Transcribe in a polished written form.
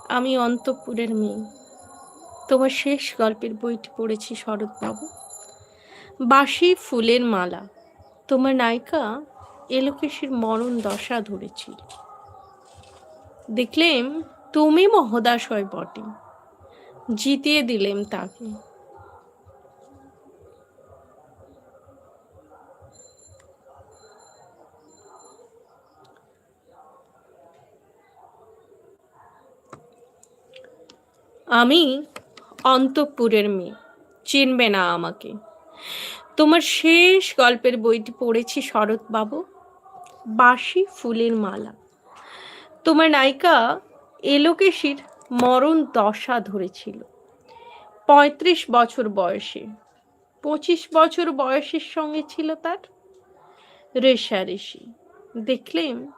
আমি অন্তঃপুরের মেয়ে। তোমার শেষ গল্পের বইটি পড়েছি শরৎবাবু। বাসি ফুলের মালা। তোমার নায়িকা এলোকেশীর মরণ দশা ধরেছিল। দেখলেম তুমি মহোদয় বটে, জিতিয়ে দিলেম তাকে। আমি অন্তঃপুরের মেয়ে, চিনবে না আমাকে। তোমার শেষ গল্পের বইটি পড়েছি শরৎবাবু, বাসি ফুলের মালা। তোমার নায়িকা এলোকেশীর মরণ দশা ধরেছিল ৩৫ বছর বয়সে। ২৫ বছর বয়সের সঙ্গে ছিল তার রেষারেষি। দেখলেম